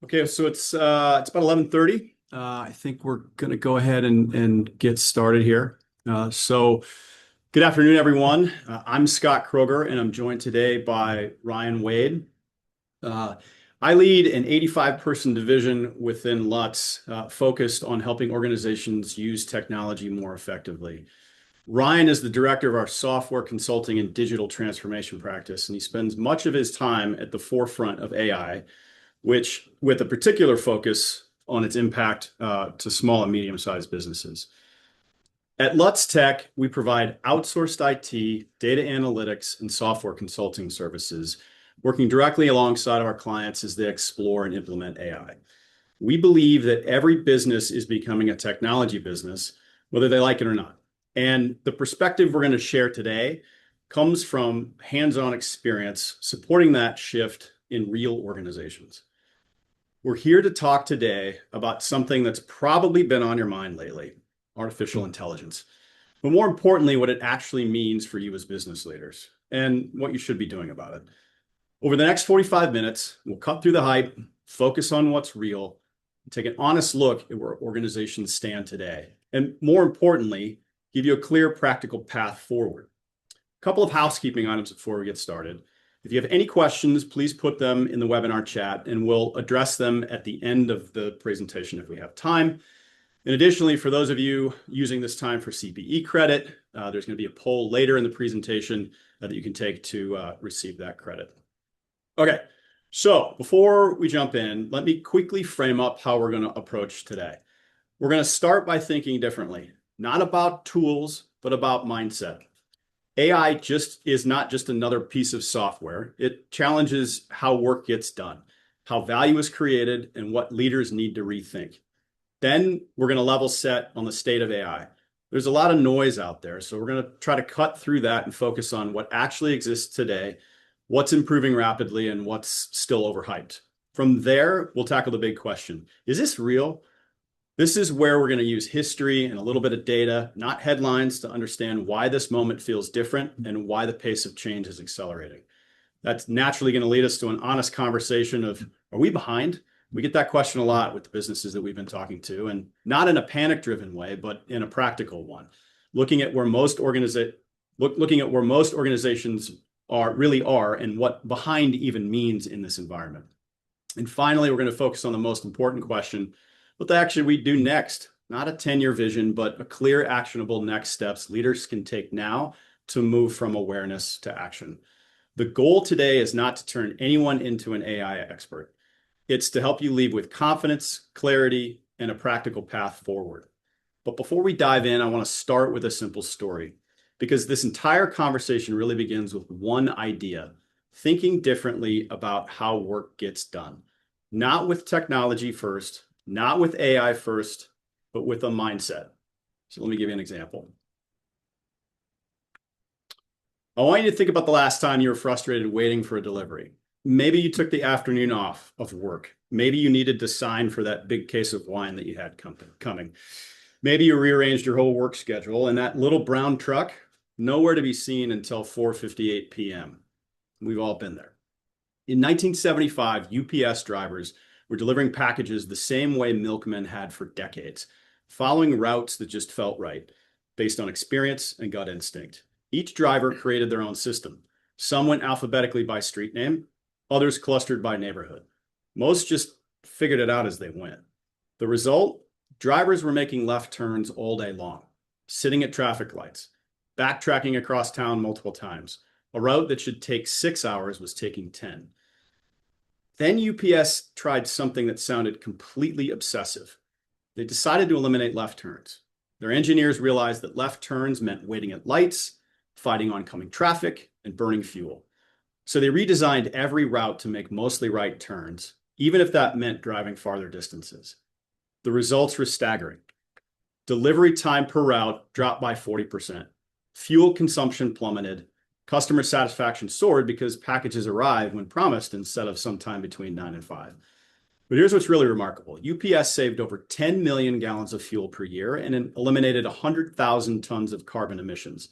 Okay, so it's about 11:30. I think we're going to go ahead and get started here. So good afternoon, everyone. I'm Scott Kroeger, and I'm joined today by Ryan Wade. Uh, I lead an 85-person division within Lutz, focused on helping organizations use technology more effectively. Ryan is the director of our software consulting and digital transformation practice, and he spends much of his time at the forefront of AI, which with a particular focus on its impact to small and medium-sized businesses. At Lutz Tech, we provide outsourced IT, data analytics, and software consulting services, working directly alongside our clients as they explore and implement AI. We believe that every business is becoming a technology business, whether they like it or not. And the perspective we're going to share today comes from hands-on experience supporting that shift in real organizations. We're here to talk today about something that's probably been on your mind lately, artificial intelligence, but more importantly, what it actually means for you as business leaders and what you should be doing about it. Over the next 45 minutes, we'll cut through the hype, focus on what's real, and take an honest look at where organizations stand today, and more importantly, give you a clear, practical path forward. A couple of housekeeping items before we get started. If you have any questions, please put them in the webinar chat and we'll address them at the end of the presentation if we have time. And additionally, for those of you using this time for CPE credit, there's going to be a poll later in the presentation that you can take to receive that credit. Okay, so before we jump in, let me quickly frame up how we're going to approach today. We're going to start by thinking differently, not about tools, but about mindset. AI is not just another piece of software. It challenges how work gets done, how value is created, and what leaders need to rethink. Then we're going to level set on the state of AI. There's a lot of noise out there, so we're going to try to cut through that and focus on what actually exists today, what's improving rapidly, and what's still overhyped. From there, we'll tackle the big question. Is this real? This is where we're going to use history and a little bit of data, not headlines, to understand why this moment feels different and why the pace of change is accelerating. That's naturally going to lead us to an honest conversation of, are we behind? We get that question a lot with the businesses that we've been talking to, and not in a panic-driven way, but in a practical one. Looking at where most organizations really are and what behind even means in this environment. And finally, we're going to focus on the most important question: what actually we do next? Not a 10-year vision, but a clear, actionable next steps leaders can take now to move from awareness to action. The goal today is not to turn anyone into an AI expert. It's to help you leave with confidence, clarity, and a practical path forward. But before we dive in, I want to start with a simple story, because this entire conversation really begins with one idea: thinking differently about how work gets done. Not with technology first, not with AI first, but with a mindset. So let me give you an example. I want you to think about the last time you were frustrated waiting for a delivery. Maybe you took the afternoon off of work. Maybe you needed to sign for that big case of wine that you had coming. Maybe you rearranged your whole work schedule, and that little brown truck, nowhere to be seen until 4:58 p.m. We've all been there. In 1975, UPS drivers were delivering packages the same way milkmen had for decades, following routes that just felt right, based on experience and gut instinct. Each driver created their own system. Some went alphabetically by street name, others clustered by neighborhood. Most just figured it out as they went. The result? Drivers were making left turns all day long, sitting at traffic lights, backtracking across town multiple times. A route that should take 6 hours was taking 10. Then UPS tried something that sounded completely obsessive. They decided to eliminate left turns. Their engineers realized that left turns meant waiting at lights, fighting oncoming traffic, and burning fuel. So they redesigned every route to make mostly right turns, even if that meant driving farther distances. The results were staggering. Delivery time per route dropped by 40%. Fuel consumption plummeted. Customer satisfaction soared because packages arrived when promised instead of sometime between 9 and 5. But here's what's really remarkable. UPS saved over 10 million gallons of fuel per year and eliminated 100,000 tons of carbon emissions,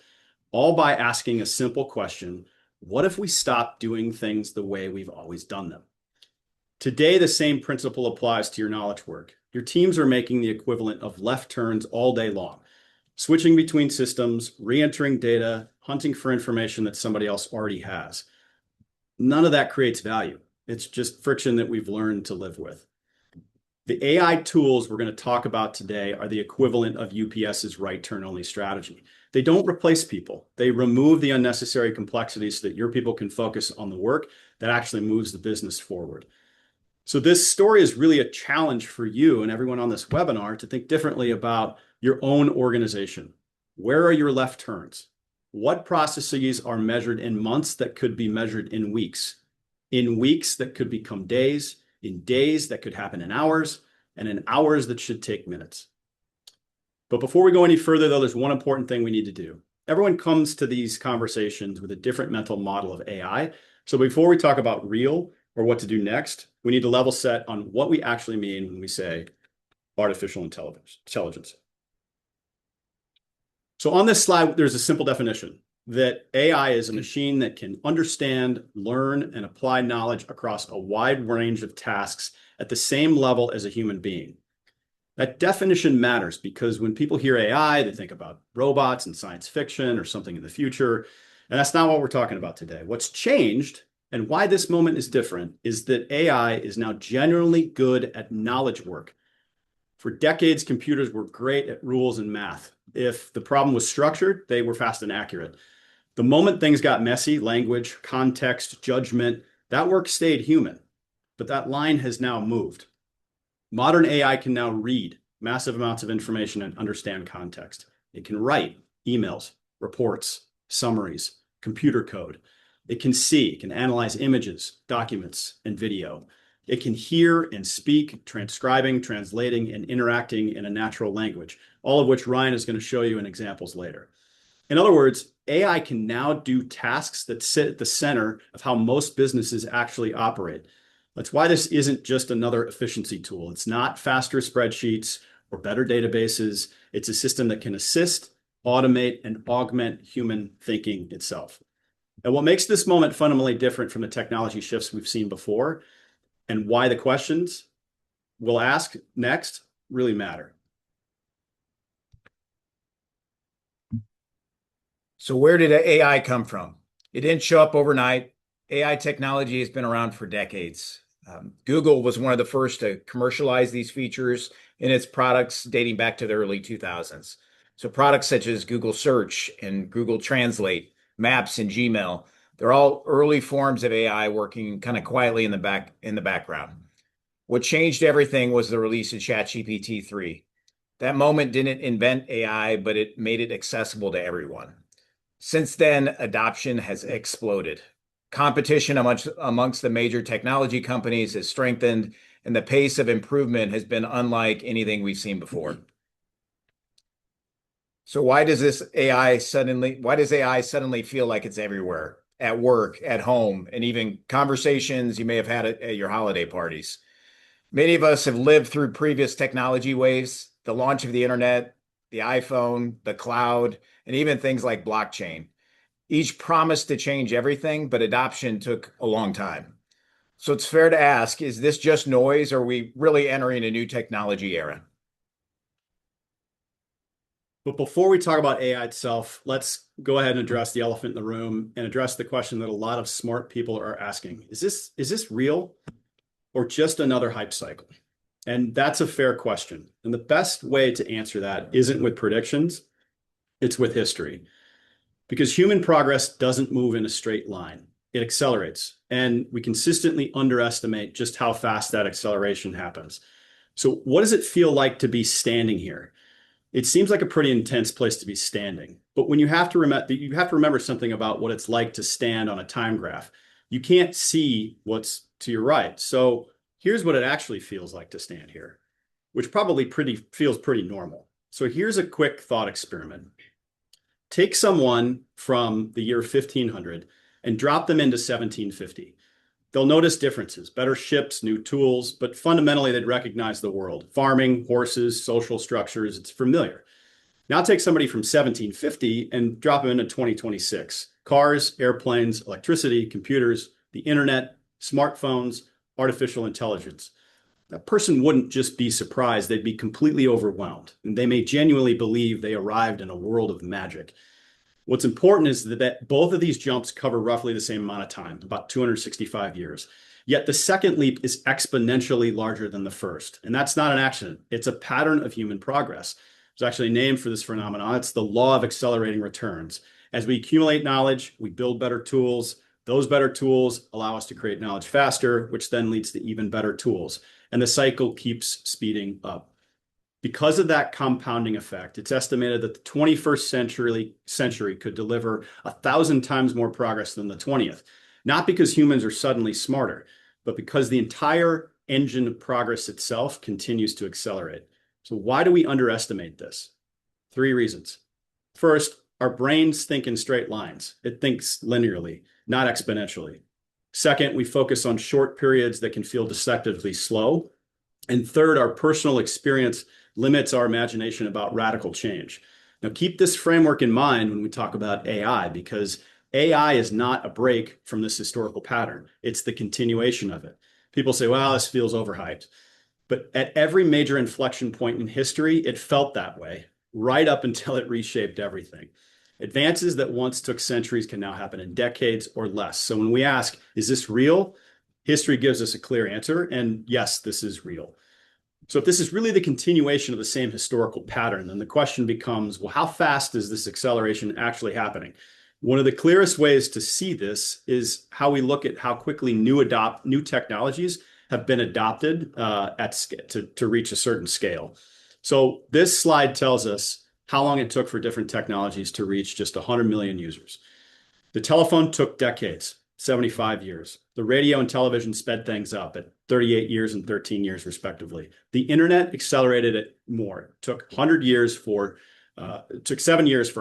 all by asking a simple question: what if we stopped doing things the way we've always done them? Today, the same principle applies to your knowledge work. Your teams are making the equivalent of left turns all day long, switching between systems, re-entering data, hunting for information that somebody else already has. None of that creates value. It's just friction that we've learned to live with. The AI tools we're going to talk about today are the equivalent of UPS's right turn only strategy. They don't replace people. They remove the unnecessary complexities so that your people can focus on the work that actually moves the business forward. So this story is really a challenge for you and everyone on this webinar to think differently about your own organization. Where are your left turns? What processes are measured in months that could be measured in weeks that could become days, in days that could happen in hours, and in hours that should take minutes. But before we go any further, though, there's one important thing we need to do. Everyone comes to these conversations with a different mental model of AI. So before we talk about real or what to do next, we need to level set on what we actually mean when we say artificial intelligence. So on this slide, there's a simple definition that AI is a machine that can understand, learn, and apply knowledge across a wide range of tasks at the same level as a human being. That definition matters because when people hear AI, they think about robots and science fiction or something in the future. And that's not what we're talking about today. What's changed and why this moment is different is that AI is now genuinely good at knowledge work. For decades, computers were great at rules and math. If the problem was structured, they were fast and accurate. The moment things got messy, language, context, judgment, that work stayed human. But that line has now moved. Modern AI can now read massive amounts of information and understand context. It can write emails, reports, summaries, computer code. It can see, it can analyze images, documents, and video. It can hear and speak, transcribing, translating, and interacting in a natural language, all of which Ryan is going to show you in examples later. In other words, AI can now do tasks that sit at the center of how most businesses actually operate. That's why this isn't just another efficiency tool. It's not faster spreadsheets or better databases. It's a system that can assist, automate, and augment human thinking itself. And what makes this moment fundamentally different from the technology shifts we've seen before, and why the questions we'll ask next really matter. So where did AI come from? It didn't show up overnight. AI technology has been around for decades. Google was one of the first to commercialize these features in its products dating back to the early 2000s. So products such as Google Search and Google Translate, Maps and Gmail, they're all early forms of AI working kind of quietly in the background. What changed everything was the release of ChatGPT 3. That moment didn't invent AI, but it made it accessible to everyone. Since then, adoption has exploded. Competition amongst the major technology companies has strengthened, and the pace of improvement has been unlike anything we've seen before. So why does AI suddenly feel like it's everywhere? At work, at home, and even conversations you may have had at your holiday parties. Many of us have lived through previous technology waves, the launch of the internet, the iPhone, the cloud, and even things like blockchain. Each promised to change everything, but adoption took a long time. So it's fair to ask, is this just noise, or are we really entering a new technology era? But before we talk about AI itself, let's go ahead and address the elephant in the room and address the question that a lot of smart people are asking. Is this real or just another hype cycle? And that's a fair question. And the best way to answer that isn't with predictions, it's with history. Because human progress doesn't move in a straight line. It accelerates. And we consistently underestimate just how fast that acceleration happens. So what does it feel like to be standing here? It seems like a pretty intense place to be standing. But when you have to remember something about what it's like to stand on a time graph. You can't see what's to your right. So here's what it actually feels like to stand here, which probably feels pretty normal. So here's a quick thought experiment. Take someone from the year 1500 and drop them into 1750. They'll notice differences, better ships, new tools, but fundamentally they'd recognize the world. Farming, horses, social structures, it's familiar. Now take somebody from 1750 and drop them into 2026. Cars, airplanes, electricity, computers, the internet, smartphones, artificial intelligence. That person wouldn't just be surprised, they'd be completely overwhelmed. And they may genuinely believe they arrived in a world of magic. What's important is that both of these jumps cover roughly the same amount of time, about 265 years. Yet the second leap is exponentially larger than the first. And that's not an accident. It's a pattern of human progress. There's actually a name for this phenomenon. It's the law of accelerating returns. As we accumulate knowledge, we build better tools. Those better tools allow us to create knowledge faster, which then leads to even better tools. And the cycle keeps speeding up. Because of that compounding effect, it's estimated that the 21st century could deliver 1,000 times more progress than the 20th. Not because humans are suddenly smarter, but because the entire engine of progress itself continues to accelerate. So why do we underestimate this? 3 reasons. First, our brains think in straight lines. It thinks linearly, not exponentially. Second, we focus on short periods that can feel deceptively slow. And third, our personal experience limits our imagination about radical change. Now, keep this framework in mind when we talk about AI, because AI is not a break from this historical pattern. It's the continuation of it. People say, well, this feels overhyped. But at every major inflection point in history, it felt that way, right up until it reshaped everything. Advances that once took centuries can now happen in decades or less. So when we ask, is this real? History gives us a clear answer. And yes, this is real. So if this is really the continuation of the same historical pattern, then the question becomes, well, how fast is this acceleration actually happening? One of the clearest ways to see this is how we look at how quickly new technologies have been adopted to reach a certain scale. So this slide tells us how long it took for different technologies to reach just 100 million users. The telephone took decades, 75 years. The radio and television sped things up at 38 years and 13 years, respectively. The internet accelerated it more. It took 7 years for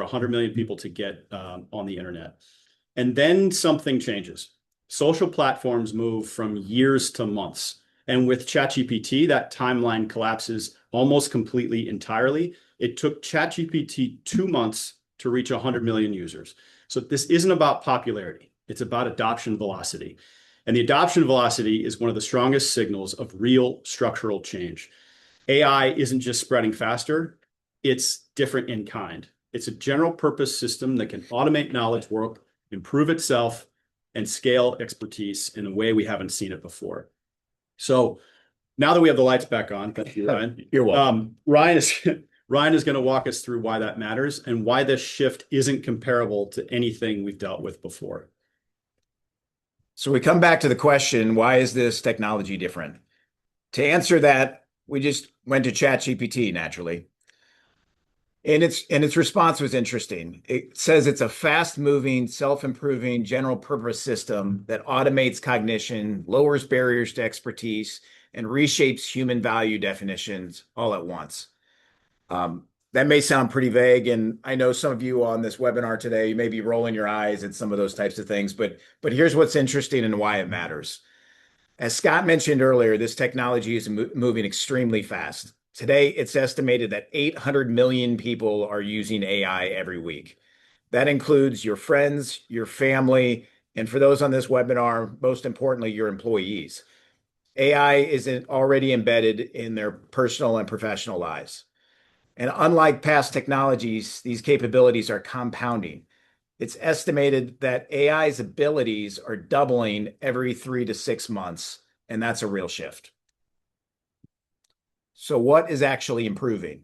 100 million people to get on the internet. And then something changes. Social platforms move from years to months. And with ChatGPT, that timeline collapses almost completely entirely. It took ChatGPT 2 months to reach 100 million users. So this isn't about popularity. It's about adoption velocity. And the adoption velocity is one of the strongest signals of real structural change. AI isn't just spreading faster, it's different in kind. It's a general purpose system that can automate knowledge work, improve itself, and scale expertise in a way we haven't seen it before. So now that we have the lights back on, thank you, Ryan. You're welcome. Ryan is going to walk us through why that matters and why this shift isn't comparable to anything we've dealt with before. So we come back to the question, why is this technology different? To answer that, we just went to ChatGPT naturally. And its response was interesting. It says it's a fast-moving, self-improving, general-purpose system that automates cognition, lowers barriers to expertise, and reshapes human value definitions all at once. That may sound pretty vague, and I know some of you on this webinar today, you may be rolling your eyes at some of those types of things, but here's what's interesting and why it matters. As Scott mentioned earlier, this technology is moving extremely fast. Today, it's estimated that 800 million people are using AI every week. That includes your friends, your family, and for those on this webinar, most importantly, your employees. AI is already embedded in their personal and professional lives. And unlike past technologies, these capabilities are compounding. It's estimated that AI's abilities are doubling every 3 to 6 months, and that's a real shift. So what is actually improving?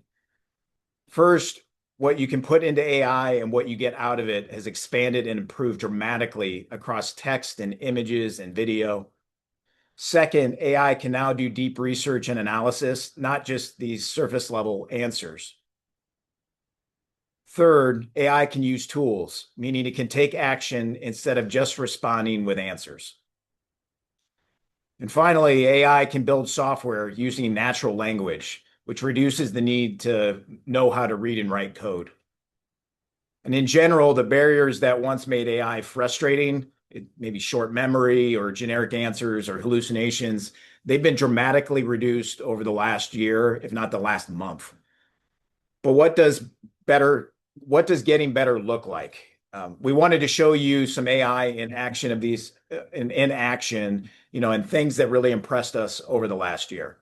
First, what you can put into AI and what you get out of it has expanded and improved dramatically across text and images and video. Second, AI can now do deep research and analysis, not just these surface level answers. Third, AI can use tools, meaning it can take action instead of just responding with answers. And finally, AI can build software using natural language, which reduces the need to know how to read and write code. And in general, the barriers that once made AI frustrating, maybe short memory or generic answers or hallucinations, they've been dramatically reduced over the last year, if not the last month. But what does getting better look like? We wanted to show you some AI in action of these in action, and things that really impressed us over the last year.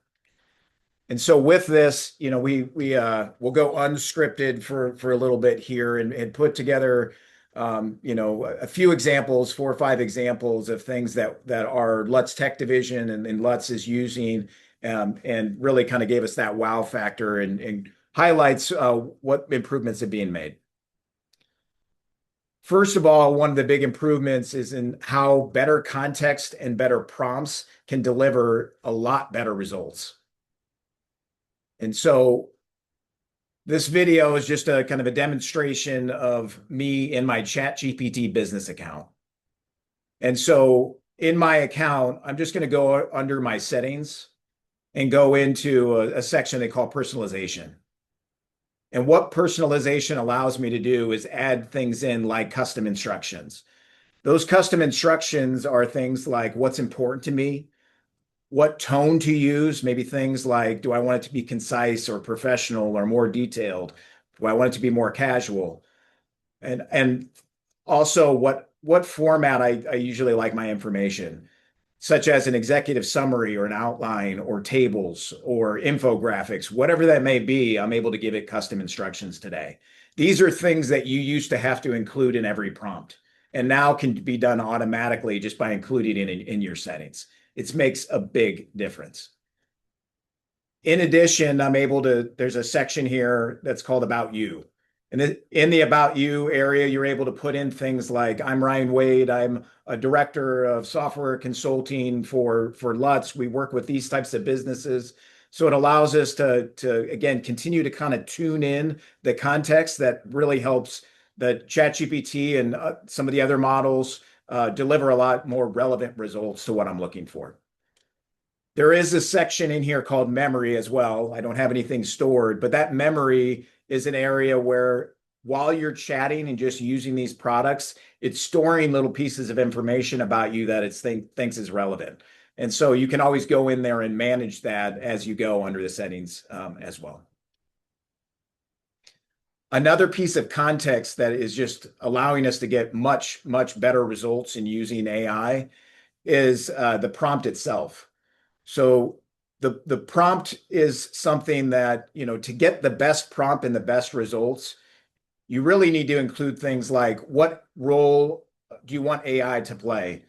And so with this, we'll go unscripted for a little bit here and put together, a few examples, 4 or 5 examples of things that our Lutz Tech division and Lutz is using, and really kind of gave us that wow factor and highlights what improvements are being made. First of all, one of the big improvements is in how better context and better prompts can deliver a lot better results. And so this video is just a kind of a demonstration of me in my ChatGPT business account. And so in my account, I'm just going to go under my settings and go into a section they call personalization. And what personalization allows me to do is add things in like custom instructions. Those custom instructions are things like what's important to me, what tone to use, maybe things like, do I want it to be concise or professional or more detailed? Do I want it to be more casual? And also what format I usually like my information, such as an executive summary or an outline or tables or infographics, whatever that may be, I'm able to give it custom instructions today. These are things that you used to have to include in every prompt and now can be done automatically just by including it in your settings. It makes a big difference. In addition, there's a section here that's called About You. And in the About You area, you're able to put in things like, I'm Ryan Wade, I'm a director of software consulting for Lutz. We work with these types of businesses. So it allows us to again, continue to kind of tune in the context that really helps the ChatGPT and some of the other models deliver a lot more relevant results to what I'm looking for. There is a section in here called memory as well. I don't have anything stored, but that memory is an area where while you're chatting and just using these products, it's storing little pieces of information about you that it thinks is relevant. And so you can always go in there and manage that as you go under the settings as well. Another piece of context that is just allowing us to get much, much better results in using AI is the prompt itself. So the prompt is something that, to get the best prompt and the best results, you really need to include things like, what role do you want AI to play?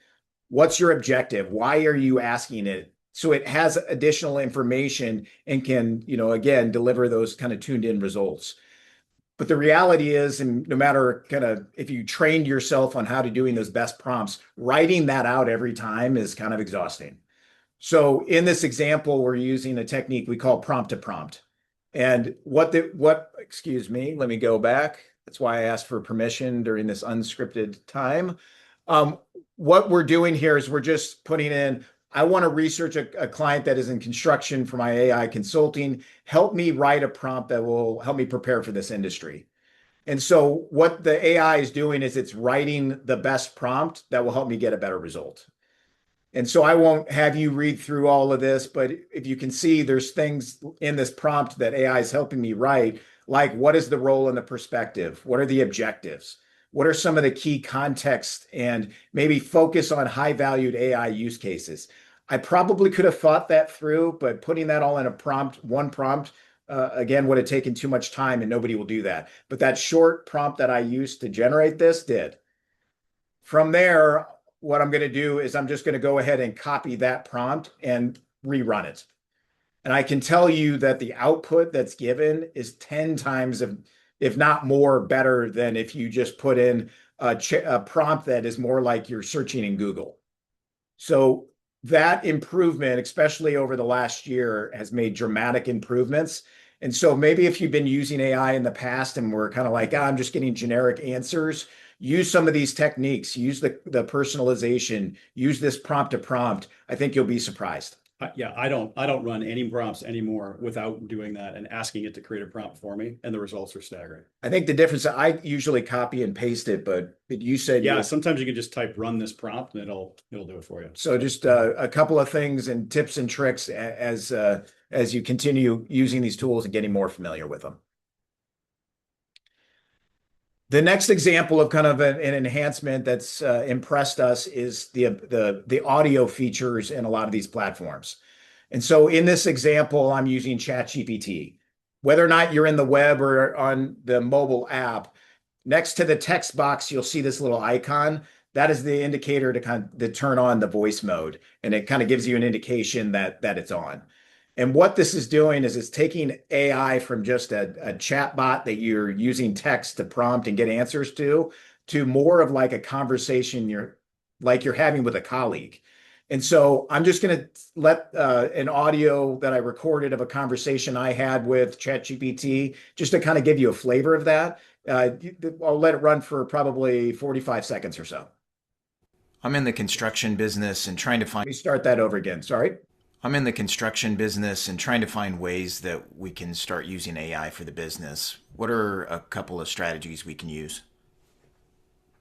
What's your objective? Why are you asking it? So it has additional information and can, again, deliver those kind of tuned in results. But the reality is, and no matter kind of if you trained yourself on how to doing those best prompts, writing that out every time is kind of exhausting. So in this example, we're using a technique we call prompt to prompt. And excuse me, let me go back. That's why I asked for permission during this unscripted time. What we're doing here is we're just putting in, I want to research a client that is in construction for my AI consulting. Help me write a prompt that will help me prepare for this industry. And so what the AI is doing is it's writing the best prompt that will help me get a better result. And so I won't have you read through all of this, but if you can see, there's things in this prompt that AI is helping me write, like what is the role and the perspective? What are the objectives? What are some of the key context, and maybe focus on high valued AI use cases? I probably could have thought that through, but putting that all in one prompt, again, would have taken too much time and nobody will do that. But that short prompt that I used to generate this did. From there, what I'm going to do is I'm just going to go ahead and copy that prompt and rerun it. And I can tell you that the output that's given is 10 times, if not more, better than if you just put in a prompt that is more like you're searching in Google. So that improvement, especially over the last year, has made dramatic improvements. And so maybe if you've been using AI in the past and we're kind of like, I'm just getting generic answers, use some of these techniques, use the personalization, use this prompt to prompt. I think you'll be surprised. Yeah, I don't run any prompts anymore without doing that and asking it to create a prompt for me, and the results are staggering. I think the difference, I usually copy and paste it, but you said sometimes you can just type run this prompt and it'll do it for you. So just a couple of things and tips and tricks as you continue using these tools and getting more familiar with them. The next example of kind of an enhancement that's impressed us is the audio features in a lot of these platforms. And so in this example, I'm using ChatGPT. Whether or not you're in the web or on the mobile app, next to the text box, you'll see this little icon. That is the indicator to turn on the voice mode, and it kind of gives you an indication that it's on. And what this is doing is it's taking AI from just a chat bot that you're using text to prompt and get answers to more of like a conversation you're having with a colleague. And so I'm just going to let an audio that I recorded of a conversation I had with ChatGPT just to kind of give you a flavor of that. I'll let it run for probably 45 seconds or so. I'm in the construction business and trying to Let find me start that over again. Sorry. I'm in the construction business and trying to find ways that we can start using AI for the business. What are a couple of strategies we can use?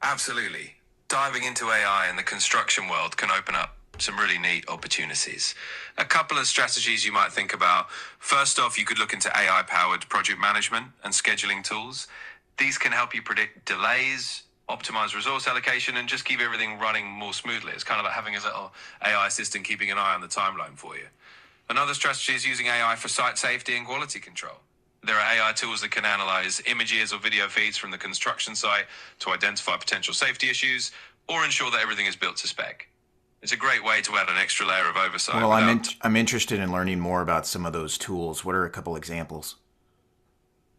Absolutely. Diving into AI in the construction world can open up some really neat opportunities. A couple of strategies you might think about. First off, you could look into AI-powered project management and scheduling tools. These can help you predict delays, optimize resource allocation, and just keep everything running more smoothly. It's kind of like having a little AI assistant keeping an eye on the timeline for you. Another strategy is using AI for site safety and quality control. There are AI tools that can analyze images or video feeds from the construction site to identify potential safety issues or ensure that everything is built to spec. It's a great way to add an extra layer of oversight. Well, I'm interested in learning more about some of those tools. What are a couple examples?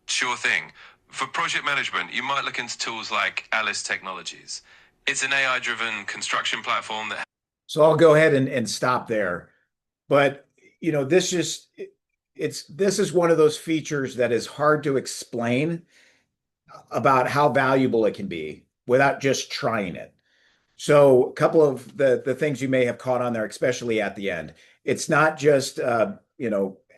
Sure thing. For project management, you might look into tools like Lutz Technologies. It's an AI-driven construction platform that... So I'll go ahead and stop there. But, this is one of those features that is hard to explain about how valuable it can be without just trying it. So a couple of the things you may have caught on there, especially at the end, it's not just,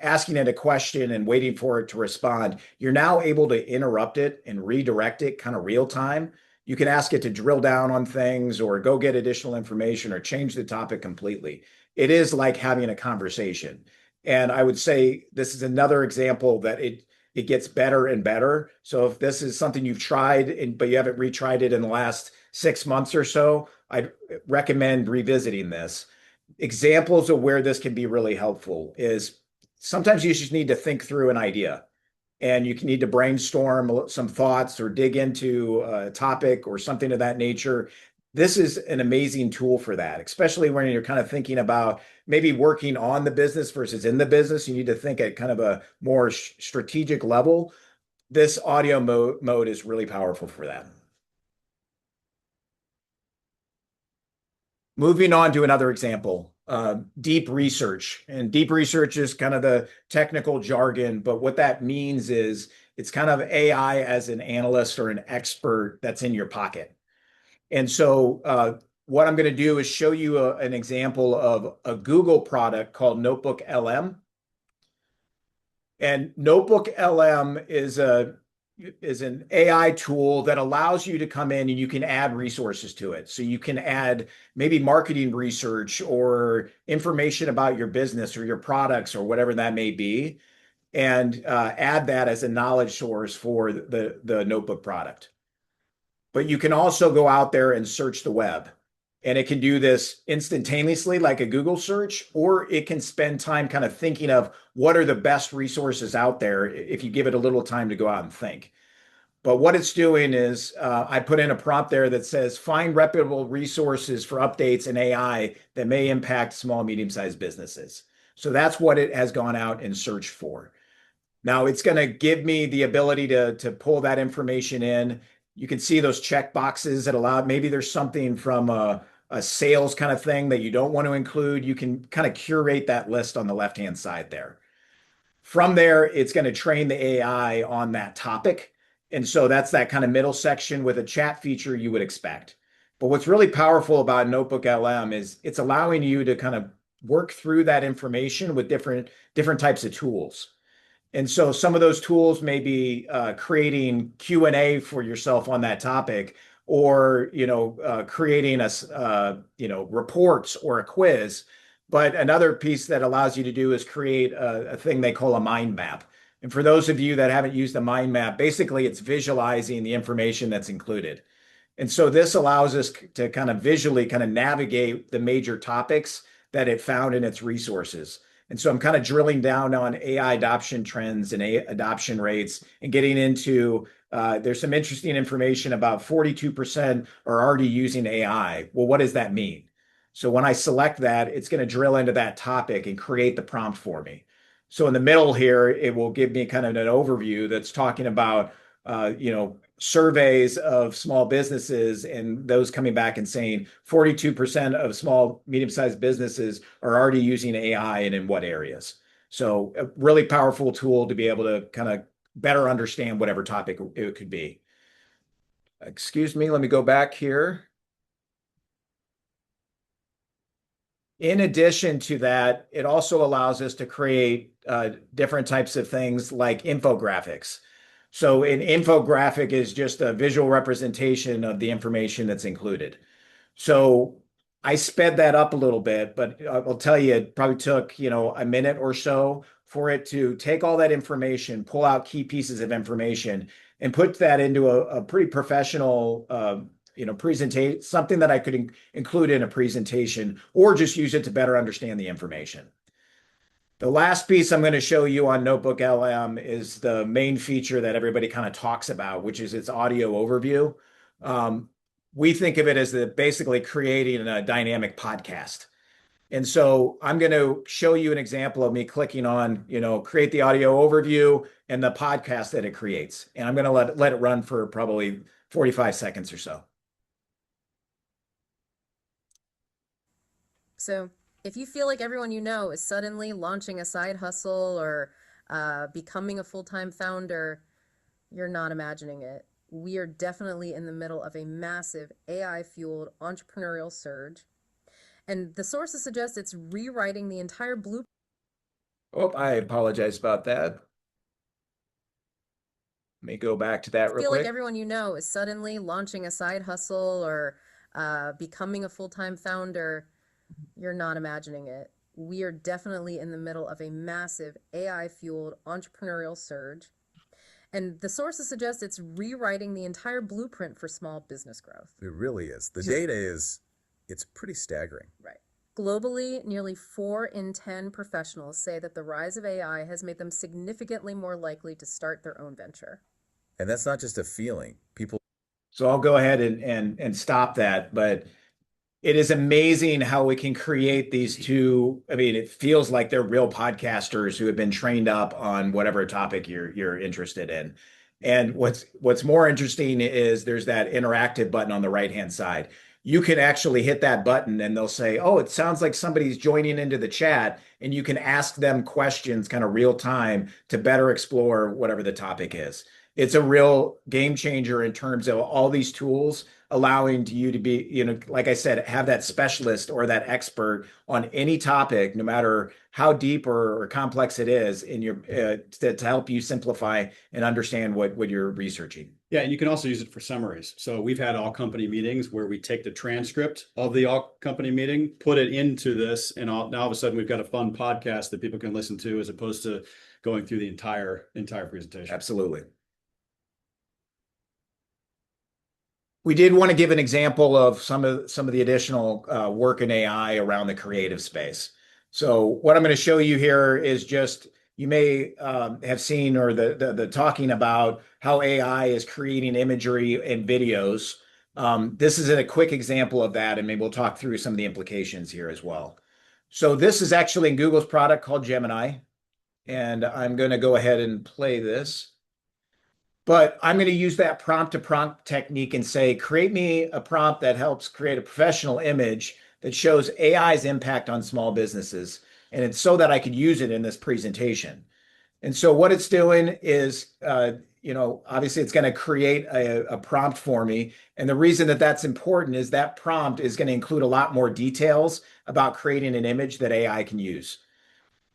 asking it a question and waiting for it to respond. You're now able to interrupt it and redirect it kind of real time. You can ask it to drill down on things or go get additional information or change the topic completely. It is like having a conversation. And I would say this is another example that it gets better and better. So if this is something you've tried, but you haven't retried it in the last 6 months or so, I'd recommend revisiting this. Examples of where this can be really helpful is sometimes you just need to think through an idea and you can need to brainstorm some thoughts or dig into a topic or something of that nature. This is an amazing tool for that, especially when you're kind of thinking about maybe working on the business versus in the business. You need to think at kind of a more strategic level. This audio mode is really powerful for that. Moving on to another example, deep research. And deep research is kind of the technical jargon, but what that means is it's kind of AI as an analyst or an expert that's in your pocket. And so what I'm going to do is show you an example of a Google product called Notebook LM. And Notebook LM is an AI tool that allows you to come in and you can add resources to it. So you can add maybe marketing research or information about your business or your products or whatever that may be, and add that as a knowledge source for the Notebook product. But you can also go out there and search the web. And it can do this instantaneously like a Google search, or it can spend time kind of thinking of what are the best resources out there if you give it a little time to go out and think. But what it's doing is I put in a prompt there that says, find reputable resources for updates in AI that may impact small, medium-sized businesses. So that's what it has gone out and searched for. Now it's going to give me the ability to pull that information in. You can see those check boxes that allow, maybe there's something from a sales kind of thing that you don't want to include. You can kind of curate that list on the left-hand side there. From there, it's going to train the AI on that topic. And so that's that kind of middle section with a chat feature you would expect. But what's really powerful about Notebook LM is it's allowing you to kind of work through that information with different types of tools. And so some of those tools may be creating Q&A for yourself on that topic, or creating reports or a quiz. But another piece that allows you to do is create a thing they call a mind map. And for those of you that haven't used the mind map, basically it's visualizing the information that's included. And so this allows us to kind of visually kind of navigate the major topics that it found in its resources. And so I'm kind of drilling down on AI adoption trends and AI adoption rates and getting into there's some interesting information about 42% are already using AI. Well, what does that mean? So when I select that, it's going to drill into that topic and create the prompt for me. So in the middle here, it will give me kind of an overview that's talking about, surveys of small businesses and those coming back and saying 42% of small, medium-sized businesses are already using AI and in what areas. So a really powerful tool to be able to kind of better understand whatever topic it could be. Excuse me, let me go back here. In addition to that, it also allows us to create different types of things like infographics. So an infographic is just a visual representation of the information that's included. So I sped that up a little bit, but I'll tell you, it probably took, a minute or so for it to take all that information, pull out key pieces of information, and put that into a pretty professional, presentation, something that I could include in a presentation or just use it to better understand the information. The last piece I'm going to show you on Notebook LM is the main feature that everybody kind of talks about, which is its audio overview. We think of it as basically creating a dynamic podcast. And so I'm going to show you an example of me clicking on, create the audio overview and the podcast that it creates. And I'm going to let it run for probably 45 seconds or so. So if you feel like everyone you know is suddenly launching a side hustle or becoming a full-time founder, you're not imagining it. We are definitely in the middle of a massive AI-fueled entrepreneurial surge. And the sources suggest it's rewriting the entire blueprint. Oh, I apologize about that. Let me go back to that real quick. I feel like everyone you know is suddenly launching a side hustle or becoming a full-time founder. You're not imagining it. We are definitely in the middle of a massive AI-fueled entrepreneurial surge. And the sources suggest it's rewriting the entire blueprint for small business growth. It really is. The data it's pretty staggering. Right. Globally, nearly 4 in 10 professionals say that the rise of AI has made them significantly more likely to start their own venture. And that's not just a feeling. So I'll go ahead and stop that, but it is amazing how we can create these two. I mean, it feels like they're real podcasters who have been trained up on whatever topic you're interested in. And what's more interesting is there's that interactive button on the right-hand side. You can actually hit that button and they'll say, oh, it sounds like somebody's joining into the chat, and you can ask them questions kind of real time to better explore whatever the topic is. It's a real game changer in terms of all these tools allowing you to be, like I said, have that specialist or that expert on any topic, no matter how deep or complex it is, in your to help you simplify and understand what you're researching. Yeah, and you can also use it for summaries. So we've had all company meetings where we take the transcript of the all company meeting, put it into this, and now all of a sudden we've got a fun podcast that people can listen to as opposed to going through the entire presentation. Absolutely. We did want to give an example of some of the additional work in AI around the creative space. So what I'm going to show you here is just, you may have seen or the talking about how AI is creating imagery and videos. This is a quick example of that, and maybe we'll talk through some of the implications here as well. So this is actually in Google's product called Gemini, and I'm going to go ahead and play this. But I'm going to use that prompt to prompt technique and say, create me a prompt that helps create a professional image that shows AI's impact on small businesses. And it's so that I could use it in this presentation. And so what it's doing is, obviously it's going to create a prompt for me. And the reason that that's important is that prompt is going to include a lot more details about creating an image that AI can use.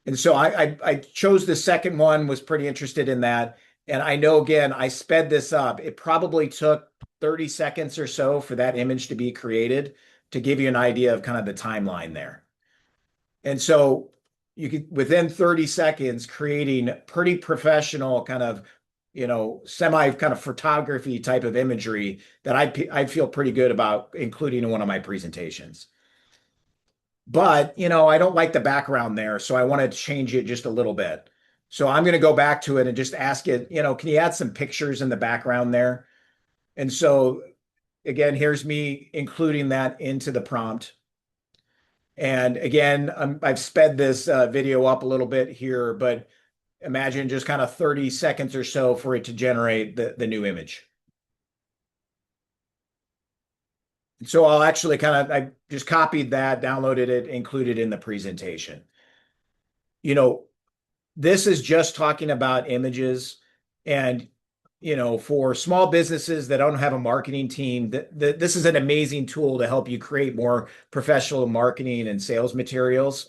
And so I chose the second one, was pretty interested in that. And I know, again, I sped this up. It probably took 30 seconds or so for that image to be created, to give you an idea of kind of the timeline there. And so you could, within 30 seconds, creating pretty professional kind of, semi kind of photography type of imagery that I'd feel pretty good about including in one of my presentations. But, I don't like the background there, so I want to change it just a little bit. So I'm going to go back to it and just ask it, can you add some pictures in the background there? And so again, here's me including that into the prompt. And again, I've sped this video up a little bit here, but imagine just kind of 30 seconds or so for it to generate the new image. So I'll actually I just copied that, downloaded it, included in the presentation. This is just talking about images. And, for small businesses that don't have a marketing team, this is an amazing tool to help you create more professional marketing and sales materials.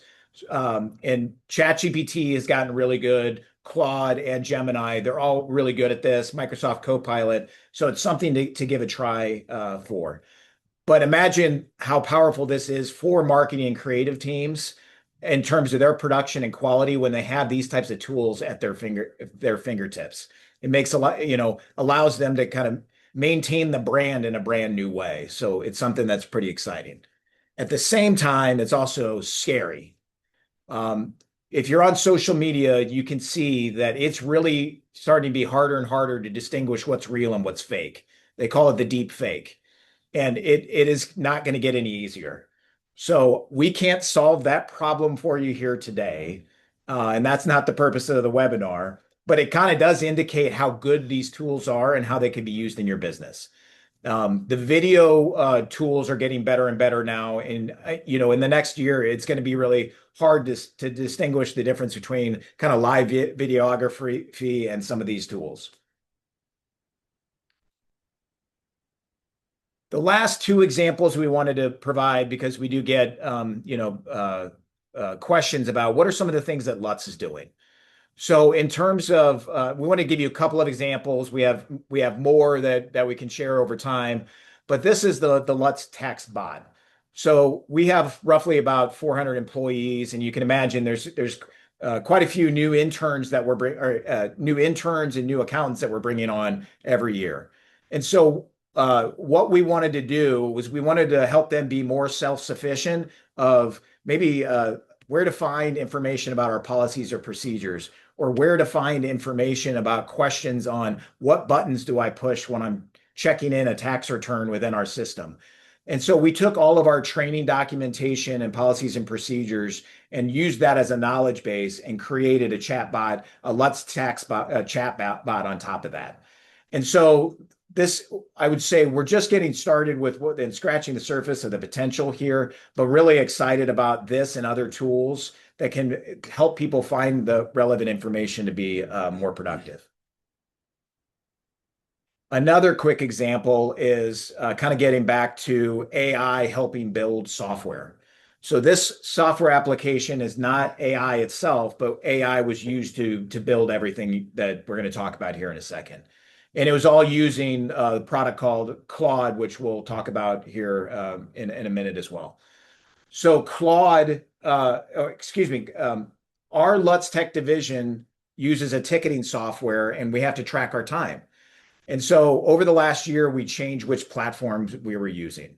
And ChatGPT has gotten really good. Claude and Gemini, they're all really good at this. Microsoft Copilot. So it's something to give a try for. But imagine how powerful this is for marketing and creative teams in terms of their production and quality when they have these types of tools at their fingertips. It makes allows them to kind of maintain the brand in a brand new way. So it's something that's pretty exciting. At the same time, it's also scary. If you're on social media, you can see that it's really starting to be harder and harder to distinguish what's real and what's fake. They call it the deep fake. And it is not going to get any easier. So we can't solve that problem for you here today. And that's not the purpose of the webinar, but it kind of does indicate how good these tools are and how they can be used in your business. The video tools are getting better and better now. And, in the next year, it's going to be really hard to distinguish the difference between kind of live videography and some of these tools. The last two examples we wanted to provide, because we do get questions about what are some of the things that Lutz is doing. So in terms of, we want to give you a couple of examples. We have more that we can share over time, but this is the Lutz Tech bot. So we have roughly about 400 employees, and you can imagine there's quite a few new interns that new interns and new accountants that we're bringing on every year. And so what we wanted to do was we wanted to help them be more self-sufficient of maybe where to find information about our policies or procedures, or where to find information about questions on what buttons do I push when I'm checking in a tax return within our system. And so we took all of our training documentation and policies and procedures and used that as a knowledge base and created a chat bot, a Lutz Tech bot, a chat bot on top of that. And so this, I would say, we're just getting started with and scratching the surface of the potential here, but really excited about this and other tools that can help people find the relevant information to be more productive. Another quick example is kind of getting back to AI helping build software. So this software application is not AI itself, but AI was used to build everything that we're going to talk about here in a second. And it was all using a product called Claude, which we'll talk about here in a minute as well. So Claude, our Lutz Tech division uses a ticketing software, and we have to track our time. And so over the last year, we changed which platforms we were using.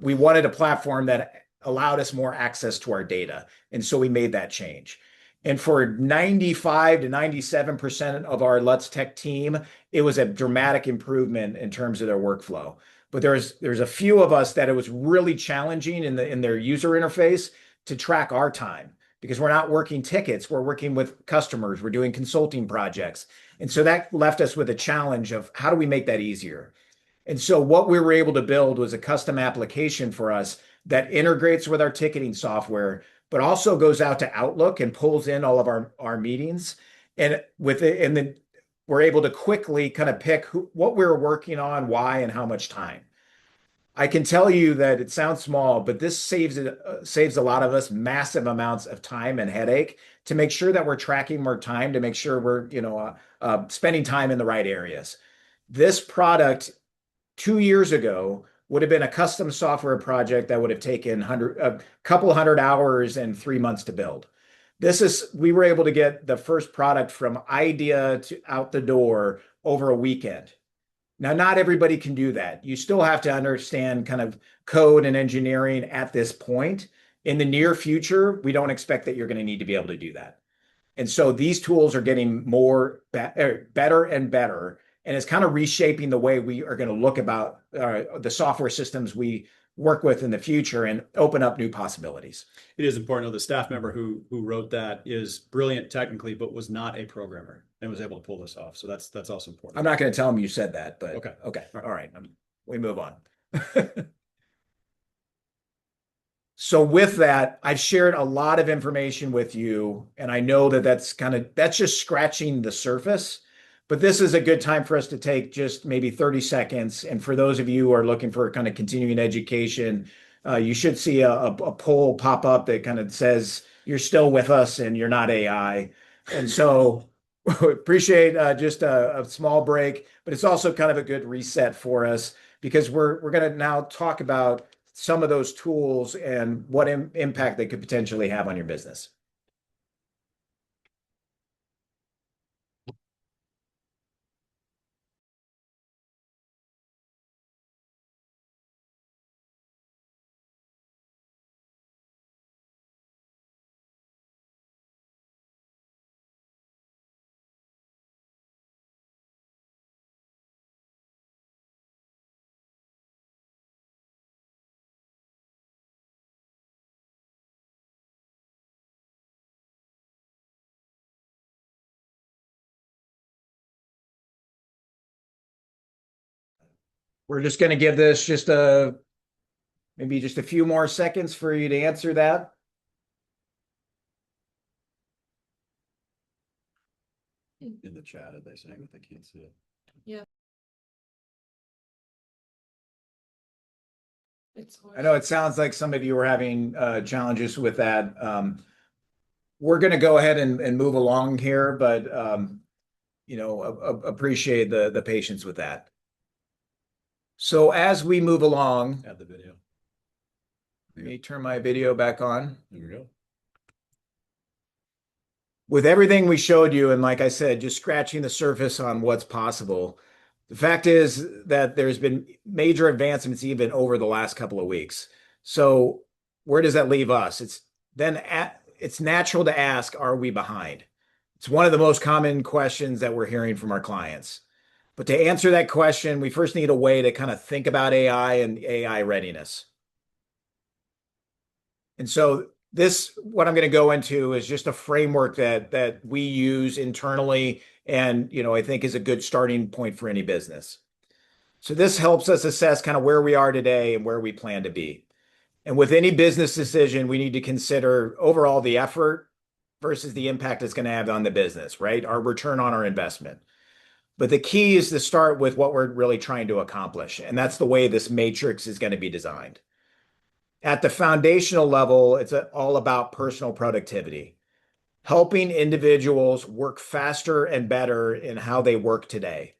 We wanted a platform that allowed us more access to our data. And so we made that change. And for 95 to 97% of our Lutz Tech team, it was a dramatic improvement in terms of their workflow. But there's a few of us that it was really challenging in their user interface to track our time, because we're not working tickets, we're working with customers, we're doing consulting projects. And so that left us with a challenge of how do we make that easier? And so what we were able to build was a custom application for us that integrates with our ticketing software, but also goes out to Outlook and pulls in all of our meetings. And then we're able to quickly kind of pick what we're working on, why, and how much time. I can tell you that it sounds small, but this saves a lot of us massive amounts of time and headache to make sure that we're tracking more time, to make sure we're spending time in the right areas. This product 2 years ago would have been a custom software project that would have taken a couple hundred hours and 3 months to build. We were able to get the first product from idea to out the door over a weekend. Now, not everybody can do that. You still have to understand kind of code and engineering at this point. In the near future, we don't expect that you're going to need to be able to do that. And so these tools are getting better and better. And it's kind of reshaping the way we are going to look about the software systems we work with in the future and open up new possibilities. It is important to know the staff member who wrote that is brilliant technically, but was not a programmer and was able to pull this off. So that's also important. I'm not going to tell them you said that, but Okay. All right. We move on. So with that, I've shared a lot of information with you, and I know that that's just scratching the surface. But this is a good time for us to take just maybe 30 seconds. And for those of you who are looking for kind of continuing education, you should see a poll pop up that kind of says you're still with us and you're not AI. And so appreciate just a small break, but it's also kind of a good reset for us because we're going to now talk about some of those tools and what impact they could potentially have on your business. We're just going to give this maybe just a few more seconds for you to answer that. In the chat, are they saying that they can't see it? Yeah. I know it sounds like some of you are having challenges with that. We're going to go ahead and move along here, but appreciate the patience with that. So as we move along, Add the video. let me turn my video back on. There we go. With everything we showed you, and like I said, just scratching the surface on what's possible, the fact is that there's been major advancements even over the last couple of weeks. So where does that leave us? It's natural to ask, are we behind? It's one of the most common questions that we're hearing from our clients. But to answer that question, we first need a way to kind of think about AI and AI readiness. And so what I'm going to go into is just a framework that we use internally and, I think is a good starting point for any business. So this helps us assess kind of where we are today and where we plan to be. And with any business decision, we need to consider overall the effort versus the impact it's going to have on the business, right? Our return on our investment. But the key is to start with what we're really trying to accomplish. And that's the way this matrix is going to be designed. At the foundational level, it's all about personal productivity, helping individuals work faster and better in how they work today.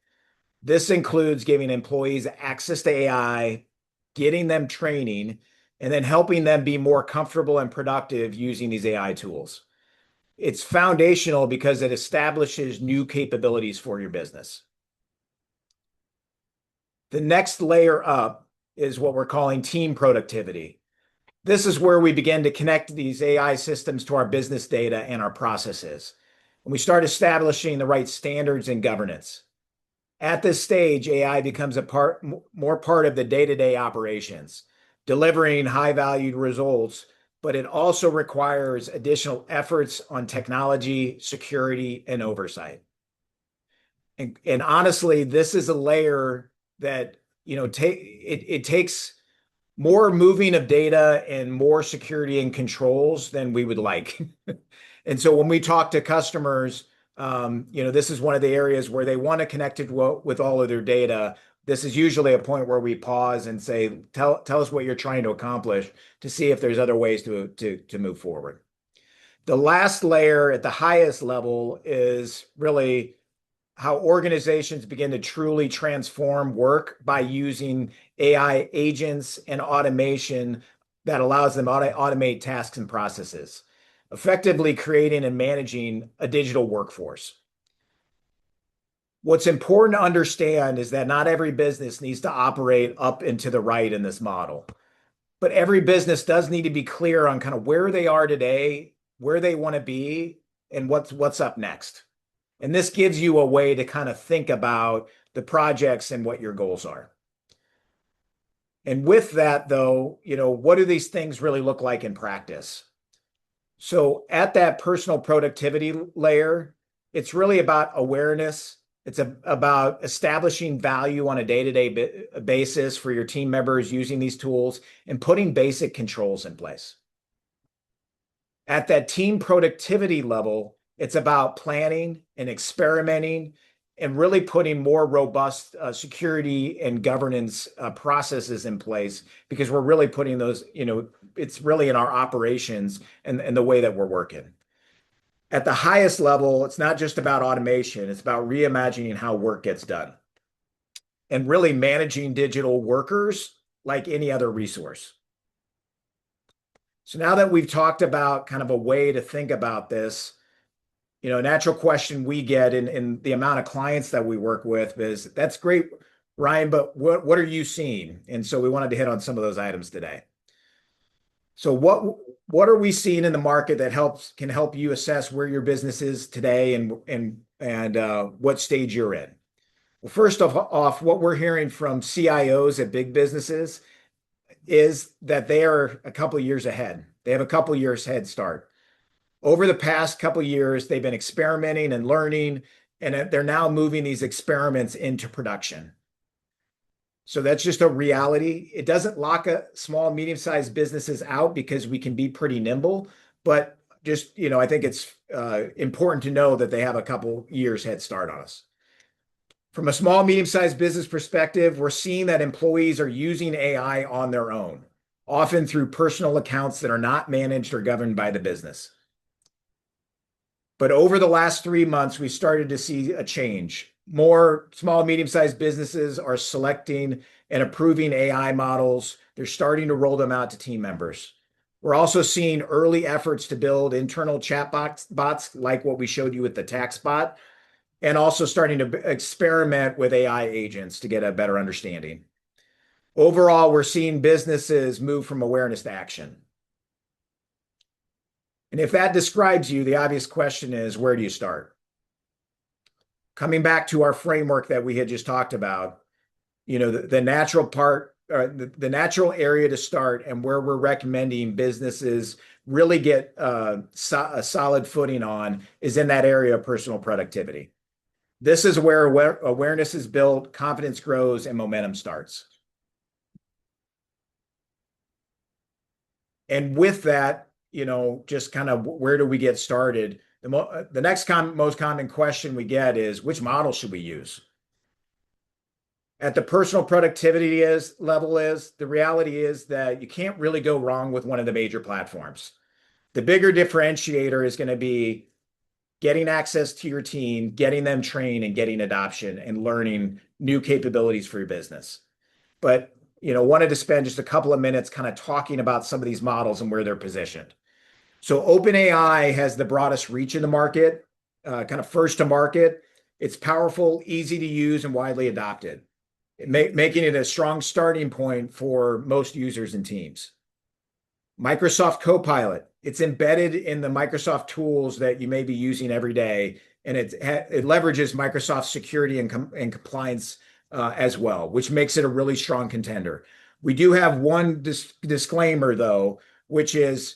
This includes giving employees access to AI, getting them training, and then helping them be more comfortable and productive using these AI tools. It's foundational because it establishes new capabilities for your business. The next layer up is what we're calling team productivity. This is where we begin to connect these AI systems to our business data and our processes. And we start establishing the right standards and governance. At this stage, AI becomes more part of the day-to-day operations, delivering high-valued results, but it also requires additional efforts on technology, security, and oversight. And honestly, this is a layer that it takes more moving of data and more security and controls than we would like. And so when we talk to customers, this is one of the areas where they want to connect it with all of their data. This is usually a point where we pause and say, tell us what you're trying to accomplish to see if there's other ways to move forward. The last layer at the highest level is really how organizations begin to truly transform work by using AI agents and automation that allows them to automate tasks and processes. effectively creating and managing a digital workforce. What's important to understand is that not every business needs to operate up and to the right in this model, but every business does need to be clear on kind of where they are today, where they want to be, and what's up next. And this gives you a way to kind of think about the projects and what your goals are. And with that, though, what do these things really look like in practice? So at that personal productivity layer, it's really about awareness. It's about establishing value on a day-to-day basis for your team members using these tools and putting basic controls in place. At that team productivity level, it's about planning and experimenting and really putting more robust security and governance processes in place, because we're really putting those, it's really in our operations and the way that we're working. At the highest level, it's not just about automation, it's about reimagining how work gets done and really managing digital workers like any other resource. So now that we've talked about kind of a way to think about this, a natural question we get in the amount of clients that we work with is, that's great, Ryan, but what are you seeing? And so we wanted to hit on some of those items today. So what are we seeing in the market that can help you assess where your business is today and what stage you're in? Well, first off, what we're hearing from CIOs at big businesses is that they are a couple of years ahead. They have a couple of years head start. Over the past couple of years, they've been experimenting and learning, and they're now moving these experiments into production. So that's just a reality. It doesn't lock small, medium-sized businesses out because we can be pretty nimble, but just, I think it's important to know that they have a couple years head start on us. From a small, medium-sized business perspective, we're seeing that employees are using AI on their own, often through personal accounts that are not managed or governed by the business. But over the last 3 months, we started to see a change. More small, medium-sized businesses are selecting and approving AI models. They're starting to roll them out to team members. We're also seeing early efforts to build internal chat bots like what we showed you with the tax bot, and also starting to experiment with AI agents to get a better understanding. Overall, we're seeing businesses move from awareness to action. And if that describes you, the obvious question is, where do you start? Coming back to our framework that we had just talked about, the natural part, the natural area to start and where we're recommending businesses really get a solid footing on is in that area of personal productivity. This is where awareness is built, confidence grows, and momentum starts. And with that, just kind of where do we get started? The next most common question we get is, which model should we use? At the personal productivity level, the reality is that you can't really go wrong with one of the major platforms. The bigger differentiator is going to be getting access to your team, getting them trained, and getting adoption and learning new capabilities for your business. But wanted to spend just a couple of minutes kind of talking about some of these models and where they're positioned. So OpenAI has the broadest reach in the market, kind of first to market. It's powerful, easy to use, and widely adopted, making it a strong starting point for most users and teams. Microsoft Copilot, it's embedded in the Microsoft tools that you may be using every day, and it leverages Microsoft security and compliance as well, which makes it a really strong contender. We do have one disclaimer, though, which is,